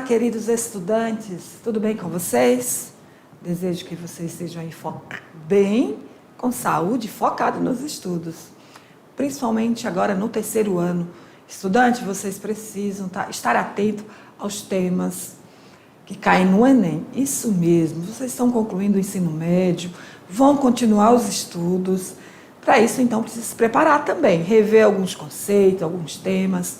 queridos estudantes, tudo bem com vocês? Desejo que vocês estejam aí bem, com saúde, focados nos estudos. Principalmente agora no terceiro ano. Estudante, vocês precisam estar atentos aos temas que caem no Enem. Isso mesmo, vocês estão concluindo o ensino médio, vão continuar os estudos. Para isso, então, precisa se preparar também, rever alguns conceitos, alguns temas.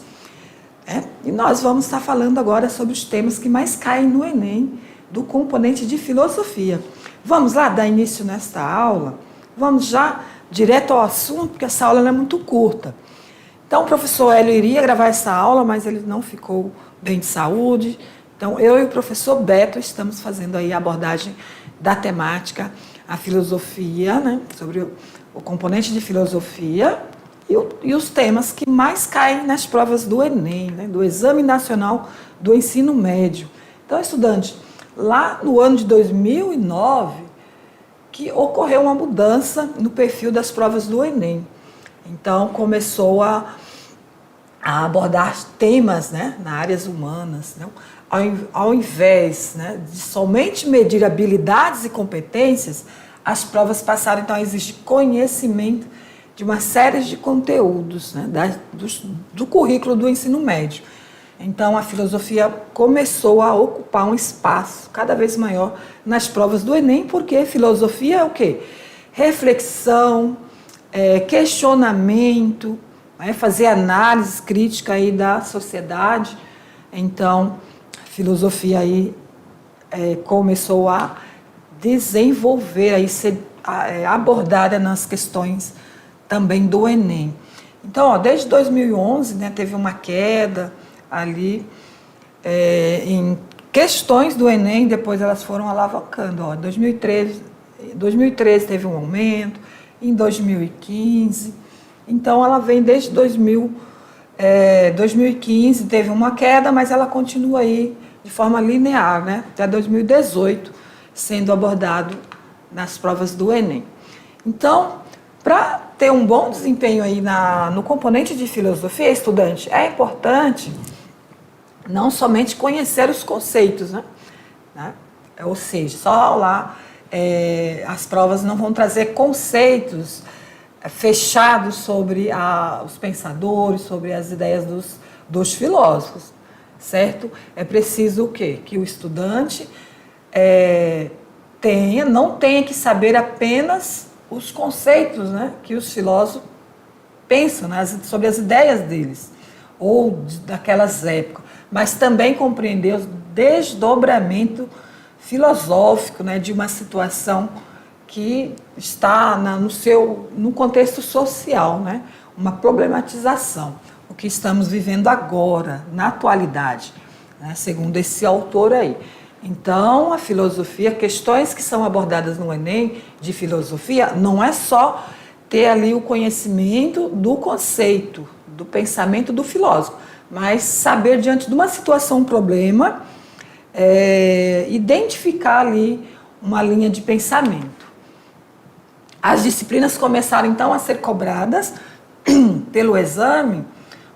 E nós vamos estar falando agora sobre os temas que mais caem no Enem, do componente de filosofia. Vamos lá dar início nesta aula? Vamos já direto ao assunto, porque essa aula é muito curta. Então, o professor Hélio iria gravar essa aula, mas ele não ficou bem de saúde. Então, eu e o professor Beto estamos fazendo aí a abordagem da temática, a filosofia, né, sobre o componente de filosofia e os temas que mais caem nas provas do Enem, né, do Exame Nacional do Ensino Médio. Então, estudante, lá no ano de 2009, que ocorreu uma mudança no perfil das provas do Enem. Então, começou a abordar temas, né, nas áreas humanas, né, ao invés, né, de somente medir habilidades e competências, as provas passaram então a exigir conhecimento de uma série de conteúdos, né, do currículo do ensino médio. Então, a filosofia começou a ocupar um espaço cada vez maior nas provas do Enem, porque filosofia é o quê? Reflexão, questionamento, né, fazer análise crítica aí da sociedade. Então, a filosofia aí começou a desenvolver, aí ser abordada nas questões também do Enem. Então, desde 2011, né, teve uma queda ali em questões do Enem, depois elas foram alavancando. Em 2013 teve um aumento, em 2015, então ela vem desde 2015, teve uma queda, mas ela continua aí de forma linear, né, até 2018, sendo abordado nas provas do Enem. Então, para ter um bom desempenho aí no componente de filosofia, estudante, é importante não somente conhecer os conceitos, né? Ou seja, só lá as provas não vão trazer conceitos fechados sobre os pensadores, sobre as ideias dos filósofos, certo? É preciso o quê? Que o estudante não tenha que saber apenas os conceitos, né, que os filósofos pensam, né, sobre as ideias deles, ou daquelas épocas, mas também compreender o desdobramento filosófico, né, de uma situação que está no contexto social, né, uma problematização, o que estamos vivendo agora, na atualidade, né, segundo esse autor aí. Então, a filosofia, questões que são abordadas no Enem de filosofia, não é só ter ali o conhecimento do conceito, do pensamento do filósofo, mas saber, diante de uma situação, um problema, identificar ali uma linha de pensamento. As disciplinas começaram, então, a ser cobradas pelo exame,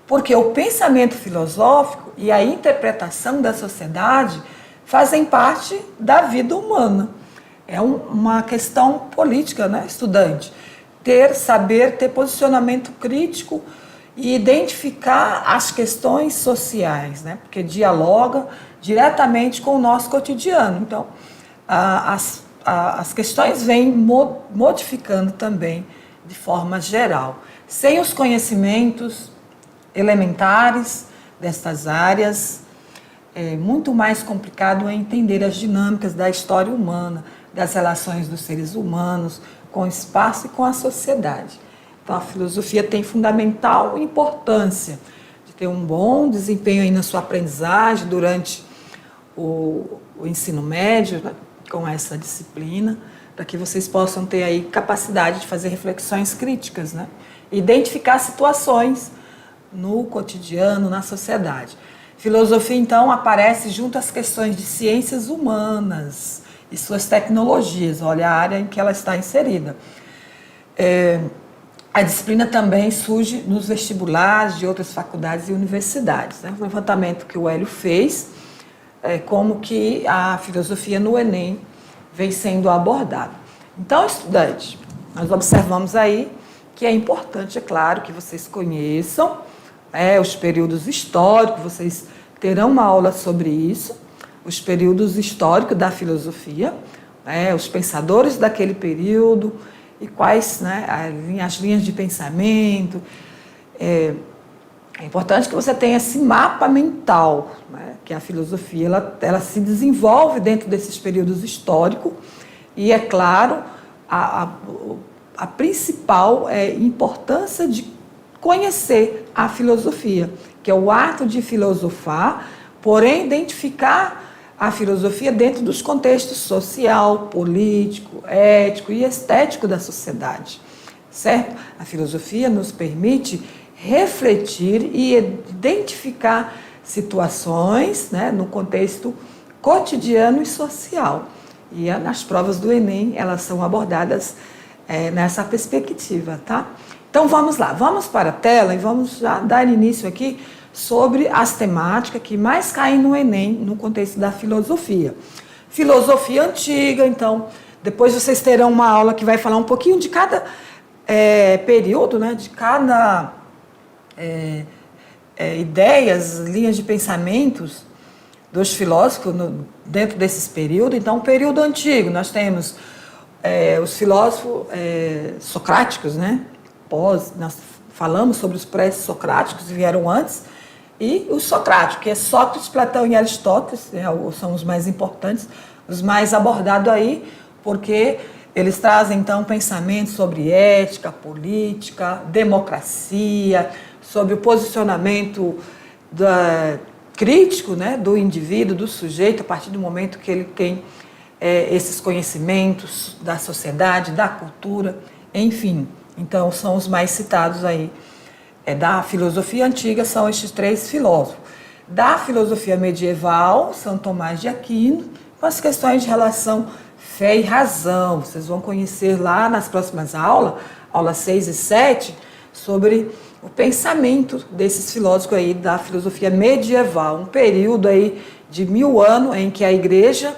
porque o pensamento filosófico e a interpretação da sociedade fazem parte da vida humana. É uma questão política, né, estudante? Saber ter posicionamento crítico e identificar as questões sociais, né, porque dialoga diretamente com o nosso cotidiano. Então, as questões vêm modificando também de forma geral. Sem os conhecimentos elementares destas áreas, é muito mais complicado entender as dinâmicas da história humana, das relações dos seres humanos com o espaço e com a sociedade. Então, a filosofia tem fundamental importância de ter um bom desempenho aí na sua aprendizagem durante o ensino médio, né, com essa disciplina, para que vocês possam ter aí capacidade de fazer reflexões críticas, né, identificar situações no cotidiano, na sociedade. Filosofia, então, aparece junto às questões de ciências humanas e suas tecnologias, olha a área em que ela está inserida. A disciplina também surge nos vestibulares de outras faculdades e universidades, né? O levantamento que o Hélio fez como que a filosofia no Enem vem sendo abordada. Então, estudante, nós observamos aí que é importante, é claro, que vocês conheçam os períodos históricos, vocês terão uma aula sobre isso, os períodos históricos da filosofia, os pensadores daquele período e quais, as linhas de pensamento. É importante que você tenha esse mapa mental, que a filosofia ela se desenvolve dentro desses períodos históricos e, é claro, a principal importância de conhecer a filosofia, que é o ato de filosofar, porém identificar a filosofia dentro dos contextos social, político, ético e estético da sociedade, certo? A filosofia nos permite refletir e identificar situações, no contexto cotidiano e social. E nas provas do Enem, elas são abordadas nessa perspectiva, tá? Então vamos lá, vamos para a tela e vamos já dar início aqui sobre as temáticas que mais caem no Enem no contexto da filosofia. Filosofia antiga, então, depois vocês terão uma aula que vai falar um pouquinho de cada período, de cada ideias, linhas de pensamentos dos filósofos dentro desses períodos. Então, período antigo, nós temos os filósofos socráticos, nós falamos sobre os pré-socráticos que vieram antes, e os socráticos, que é Sócrates, Platão e Aristóteles, são os mais importantes, os mais abordados aí, porque eles trazem, então, pensamentos sobre ética, política, democracia, sobre o posicionamento crítico, do indivíduo, do sujeito, a partir do momento que ele tem esses conhecimentos da sociedade, da cultura, enfim. Então, são os mais citados aí. Da filosofia antiga são estes três filósofos. Da filosofia medieval, São Tomás de Aquino, com as questões de relação fé e razão. Vocês vão conhecer lá nas próximas aulas, aulas 6 e 7, sobre o pensamento desses filósofos aí da filosofia medieval, um período aí de 1000 anos em que a igreja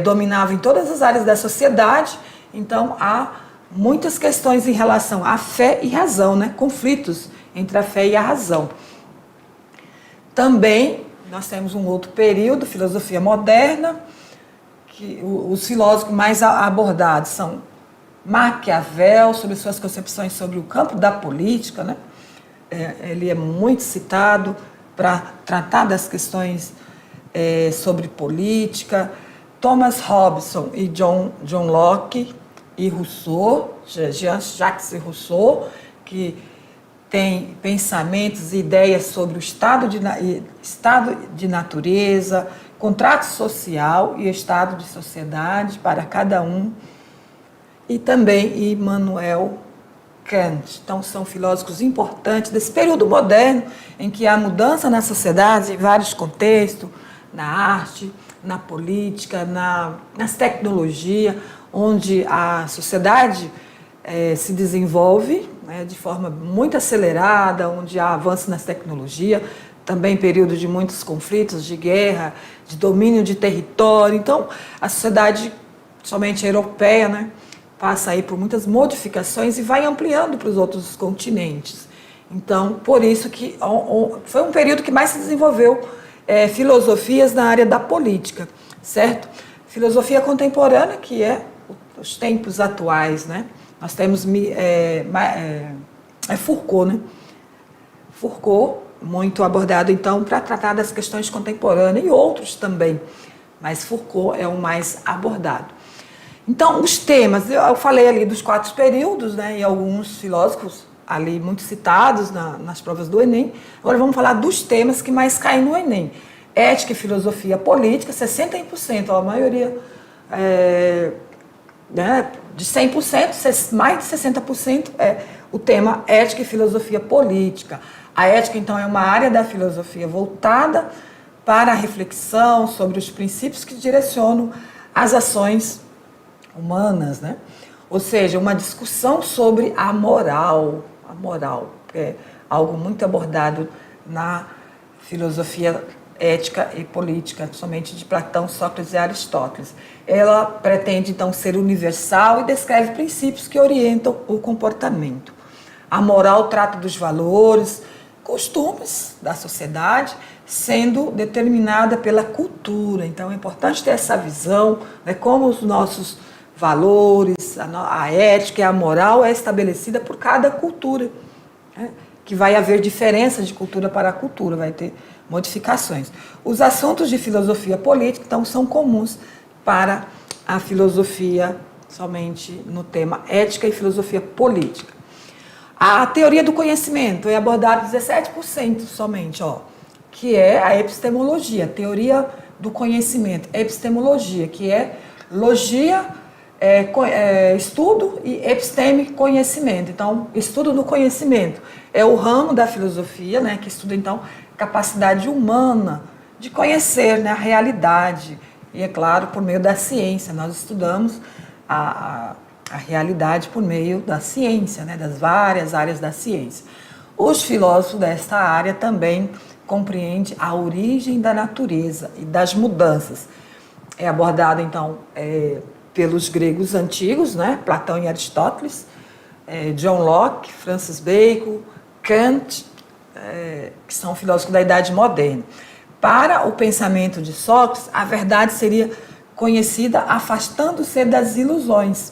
dominava em todas as áreas da sociedade. Então, há muitas questões em relação à fé e razão, conflitos entre a fé e a razão. Também nós temos um outro período, filosofia moderna, que os filósofos mais abordados são Maquiavel, sobre suas concepções sobre o campo da política, ele é muito citado para tratar das questões sobre política. Thomas Hobson e John Locke e Rousseau, Jean-Jacques Rousseau, que tem pensamentos e ideias sobre o estado de natureza, contrato social e estado de sociedade para cada um. E também Immanuel Kant. Então, são filósofos importantes desse período moderno em que há mudança na sociedade, em vários contextos, na arte, na política, nas tecnologias, onde a sociedade se desenvolve de forma muito acelerada, onde há avanço nas tecnologias, também período de muitos conflitos, de guerra, de domínio de território. Então, a sociedade, somente europeia, passa aí por muitas modificações e vai ampliando para os outros continentes. Então, por isso que foi um período que mais se desenvolveu filosofias na área da política, certo? Filosofia contemporânea, que é os tempos atuais, Nós temos Foucault, Foucault, muito abordado, então, para tratar das questões contemporâneas e outros também, mas Foucault é o mais abordado. Então, os temas, eu falei ali dos 4 períodos, e alguns filósofos ali muito citados nas provas do Enem. Agora vamos falar dos temas que mais caem no Enem. Ética e filosofia política, 61%, a maioria de 100%, mais de 60% é o tema ética e filosofia política. A ética, então, é uma área da filosofia voltada para a reflexão sobre os princípios que direcionam as ações humanas, Ou seja, uma discussão sobre a moral, que é algo muito abordado na filosofia Ética e Política, somente de Platão, Sócrates e Aristóteles. Ela pretende, então, ser universal e descreve princípios que orientam o comportamento. A moral trata dos valores, costumes da sociedade, sendo determinada pela cultura. Então, é importante ter essa visão, né, como os nossos valores, a ética e a moral é estabelecida por cada cultura, né, que vai haver diferença de cultura para cultura, vai ter modificações. Os assuntos de filosofia política, então, são comuns para a filosofia somente no tema ética e filosofia política. A teoria do conhecimento é abordada 17% somente, que é a epistemologia, teoria do conhecimento, epistemologia, que é logia, estudo, e episteme, conhecimento. Então, estudo do conhecimento é o ramo da filosofia, né, que estuda, então, capacidade humana de conhecer, né, a realidade. E, é claro, por meio da ciência. Nós estudamos a realidade por meio da ciência, né, das várias áreas da ciência. Os filósofos desta área também compreendem a origem da natureza e das mudanças. É abordado, então, pelos gregos antigos, né, Platão e Aristóteles, John Locke, Francis Bacon, Kant, que são filósofos da Idade Moderna. Para o pensamento de Sócrates, a verdade seria conhecida afastando-se das ilusões,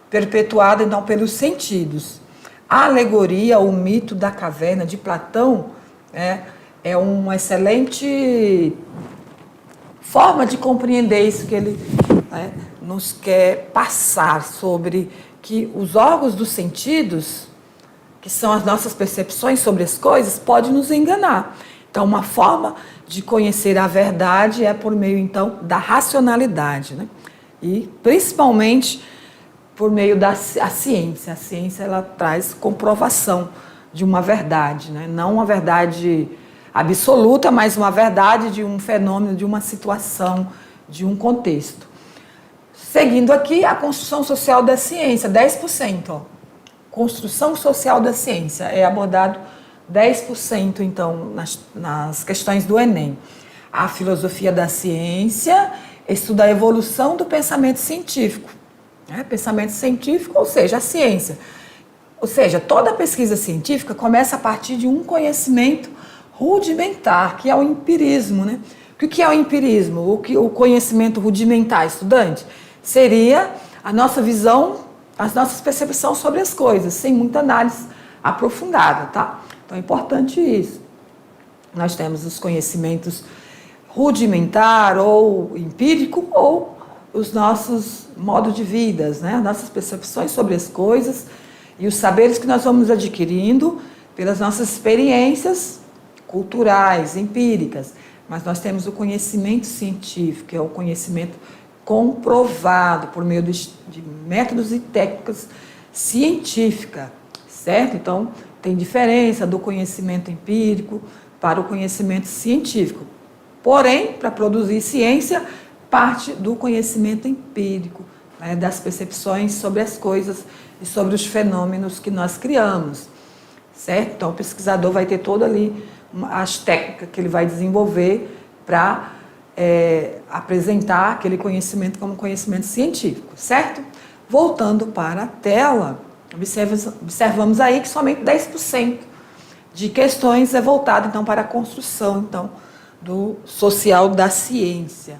perpetuada então pelos sentidos. A alegoria, o mito da caverna de Platão, é uma excelente forma de compreender isso que ele nos quer passar sobre que os órgãos dos sentidos, que são as nossas percepções sobre as coisas, pode nos enganar. Então, uma forma de conhecer a verdade é por meio, então, da racionalidade, né? E, principalmente, por meio da ciência. A ciência, ela traz comprovação de uma verdade, né? Não uma verdade absoluta, mas uma verdade de um fenômeno, de uma situação, de um contexto. Seguindo aqui, a construção social da ciência, 10%. Construção social da ciência é abordado 10%, então, nas questões do Enem. A filosofia da ciência estuda a evolução do pensamento científico. Pensamento científico, ou seja, a ciência. Ou seja, toda pesquisa científica começa a partir de um conhecimento rudimentar, que é o empirismo, né? O que é o empirismo? O conhecimento rudimentar, estudante? Seria a nossa visão, as nossas percepções sobre as coisas, sem muita análise aprofundada, tá? Então é importante isso. Nós temos os conhecimentos rudimentar ou empírico ou os nossos modos de vida, né? As nossas percepções sobre as coisas e os saberes que nós vamos adquirindo pelas nossas experiências culturais, empíricas. Mas nós temos o conhecimento científico, que é o conhecimento comprovado por meio de métodos e técnicas científicas, certo? Então, tem diferença do conhecimento empírico para o conhecimento científico. Porém, para produzir ciência, parte do conhecimento empírico, né, das percepções sobre as coisas e sobre os fenômenos que nós criamos, certo? Então, o pesquisador vai ter todo ali as técnicas que ele vai desenvolver para apresentar aquele conhecimento como conhecimento científico, certo? Voltando para a tela, observamos aí que somente 10% de questões é voltado, então, para a construção, então, do social da ciência.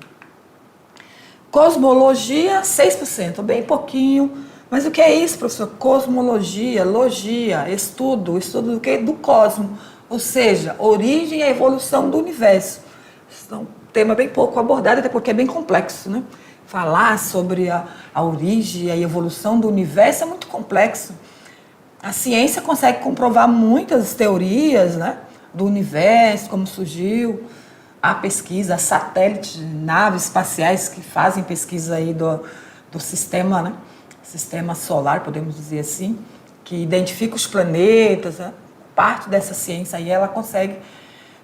Cosmologia, 6%, bem pouquinho. Mas o que é isso, professor? Cosmologia, logia, estudo do quê? Do cosmo. Ou seja, origem e a evolução do universo. Então, um tema bem pouco abordado, até porque é bem complexo, né? Falar sobre a origem e a evolução do universo é muito complexo. A ciência consegue comprovar muitas teorias, né, do universo, como surgiu. A pesquisa, satélites, naves espaciais que fazem pesquisa aí do sistema, né? Sistema solar, podemos dizer assim, que identifica os planetas, né? Parte dessa ciência aí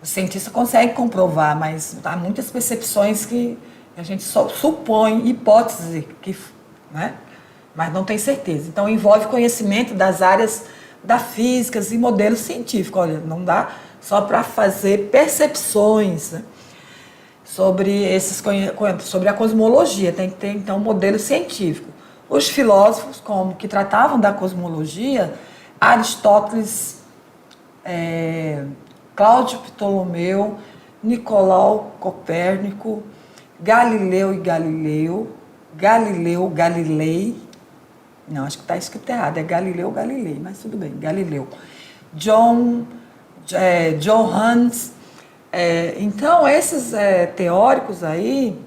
o cientista consegue comprovar, mas há muitas percepções que a gente só supõe, hipótese, né? Mas não tem certeza. Então envolve conhecimento das áreas da física e modelos científicos. Olha, não dá só para fazer percepções, né? sobre a cosmologia, tem que ter então um modelo científico. Os filósofos que tratavam da cosmologia, Aristóteles, Cláudio Ptolomeu, Nicolau Copérnico, Galilei, não, acho que está escrito errado, é Galilei, mas tudo bem, Galileu, Johannes. Então, esses teóricos aí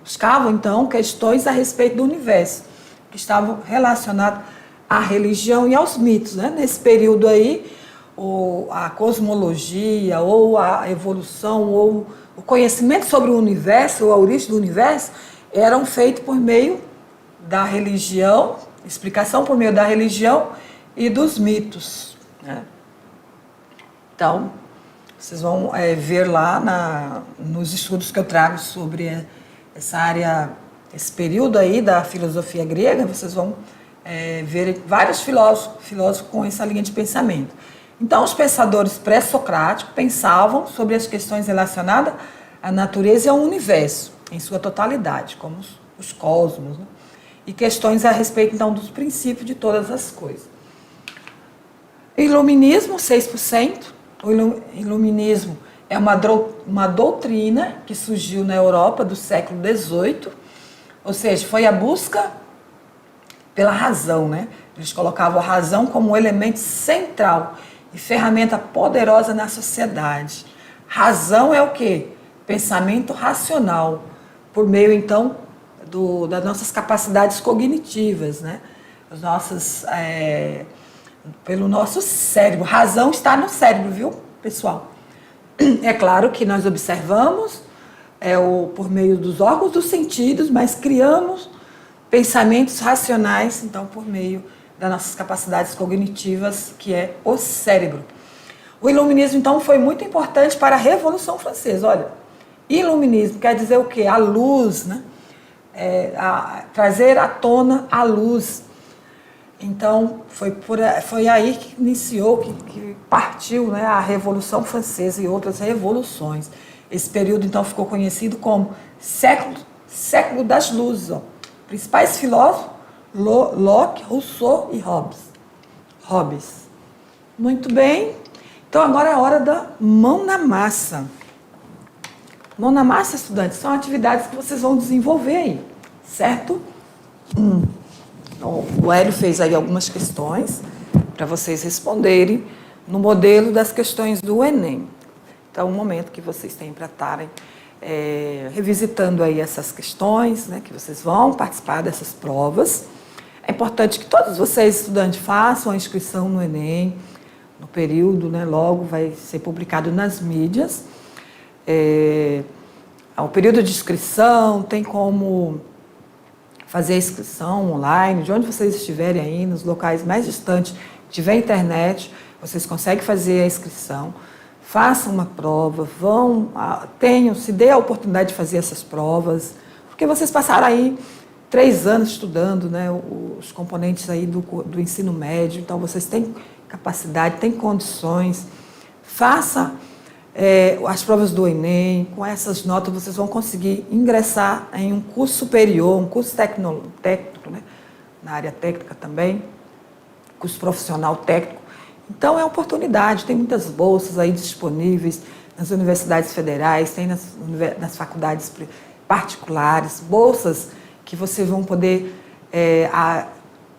buscavam, então, questões a respeito do universo, que estavam relacionadas à religião e aos mitos, né? Nesse período aí, a cosmologia, ou a evolução, ou o conhecimento sobre o universo, ou a origem do universo, eram feitos por meio da religião, explicação por meio da religião e dos mitos, né? Então, vocês vão ver lá nos estudos que eu trago sobre essa área, esse período aí da filosofia grega, vocês vão ver vários filósofos com essa linha de pensamento. Então, os pensadores pré-socráticos pensavam sobre as questões relacionadas à natureza e ao universo, em sua totalidade, como os cosmos, né? E questões a respeito, então, dos princípios de todas as coisas. Iluminismo, 6%. O iluminismo é uma doutrina que surgiu na Europa do século XVIII, ou seja, foi a busca pela razão, né? Eles colocavam a razão como um elemento central e ferramenta poderosa na sociedade. Razão é o quê? Pensamento racional, por meio, então, das nossas capacidades cognitivas, né? Pelo nosso cérebro. Razão está no cérebro, viu, pessoal? É claro que nós observamos por meio dos órgãos dos sentidos, mas criamos pensamentos racionais, então, por meio das nossas capacidades cognitivas, que é o cérebro. O iluminismo, então, foi muito importante para a Revolução Francesa. Olha, iluminismo quer dizer o quê? A luz, né? Trazer à tona a luz. Então, foi aí que iniciou, que partiu, né, a Revolução Francesa e outras revoluções. Esse período, então, ficou conhecido como século das luzes. Ó. Principais filósofos, Locke, Rousseau e Hobbes. Muito bem. Então, agora é a hora da mão na massa. Mão na massa, estudantes, são atividades que vocês vão desenvolver aí, certo? O Hélio fez aí algumas questões para vocês responderem no modelo das questões do Enem. Então, é um momento que vocês têm para estarem revisitando aí essas questões, né, que vocês vão participar dessas provas. É importante que todos vocês, estudantes, façam a inscrição no Enem, no período, né, logo vai ser publicado nas mídias. O período de inscrição tem como fazer a inscrição online, de onde vocês estiverem aí, nos locais mais distantes, tiver internet, vocês conseguem fazer a inscrição, façam uma prova, se dê a oportunidade de fazer essas provas, porque vocês passaram aí 3 anos estudando, né, os componentes aí do ensino médio, então vocês têm capacidade, têm condições, faça as provas do Enem, com essas notas vocês vão conseguir ingressar em um curso superior, um curso técnico, né, na área técnica também, curso profissional técnico. Então é oportunidade, tem muitas bolsas aí disponíveis nas universidades federais, tem nas faculdades particulares, bolsas que vocês vão poder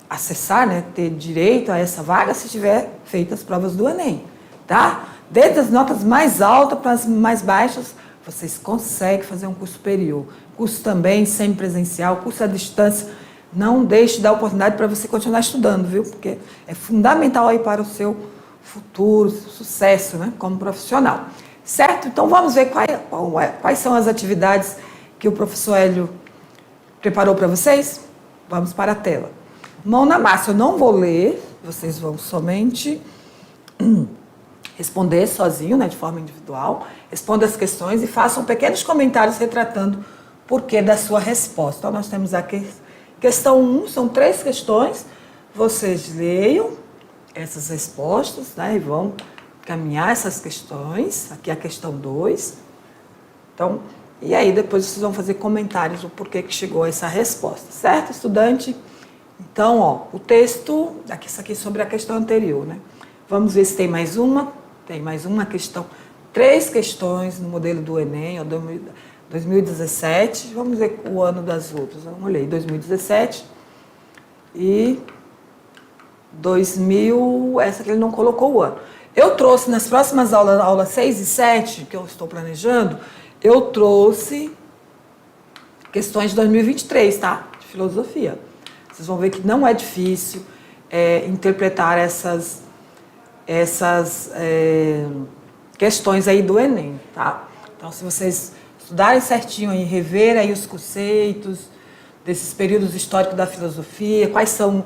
acessar, né, ter direito a essa vaga se tiver feito as provas do Enem, tá? Desde as notas mais altas para as mais baixas, vocês conseguem fazer um curso superior. Curso também semipresencial, curso à distância. Não deixe de dar oportunidade para você continuar estudando, viu? Porque é fundamental aí para o seu futuro, sucesso, né, como profissional. Certo? Então vamos ver quais são as atividades que o professor Hélio preparou para vocês? Vamos para a tela. Mão na massa, eu não vou ler, vocês vão somente responder sozinho, né, de forma individual, responda as questões e façam pequenos comentários retratando o porquê da sua resposta. Então, nós temos aqui questão 1, são 3 questões, vocês leiam essas respostas, né, e vão caminhar essas questões. Aqui a questão 2. Então, e aí depois vocês vão fazer comentários do porquê que chegou a essa resposta, certo, estudante? Então, ó, o texto, isso aqui sobre a questão anterior, né? Vamos ver se tem mais uma. Tem mais uma questão. 3 questões no modelo do Enem, ó, 2017. Vamos ver o ano das outras. Vamos olhar, 2017 e 2000. Essa que ele não colocou o ano. Eu trouxe nas próximas aulas 6 e 7, que eu estou planejando, eu trouxe questões de 2023, tá? De filosofia. Vocês vão ver que não é difícil interpretar essas questões aí do Enem, tá? Então, se vocês estudarem certinho e rever aí os conceitos desses períodos históricos da filosofia, quais são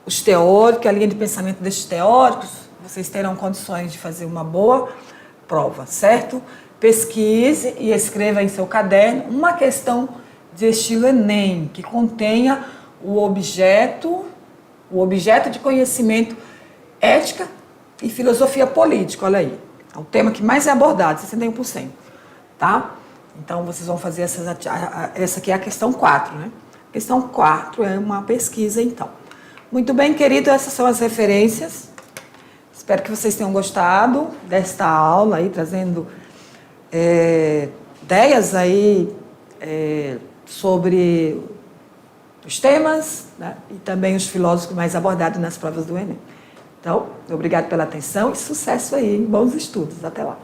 os teóricos, a linha de pensamento desses teóricos, vocês terão condições de fazer uma boa prova, certo? Pesquise e escreva em seu caderno uma questão de estilo Enem, que contenha o objeto de conhecimento, ética e filosofia política, olha aí. É o tema que mais é abordado, 61%, tá? Então, vocês vão fazer essa aqui é a questão 4, né? A questão 4 é uma pesquisa, então. Muito bem, querido, essas são as referências. Espero que vocês tenham gostado desta aula aí, trazendo ideias aí sobre os temas, né? E também os filósofos mais abordados nas provas do Enem. Então, obrigado pela atenção e sucesso aí, bons estudos. Até lá.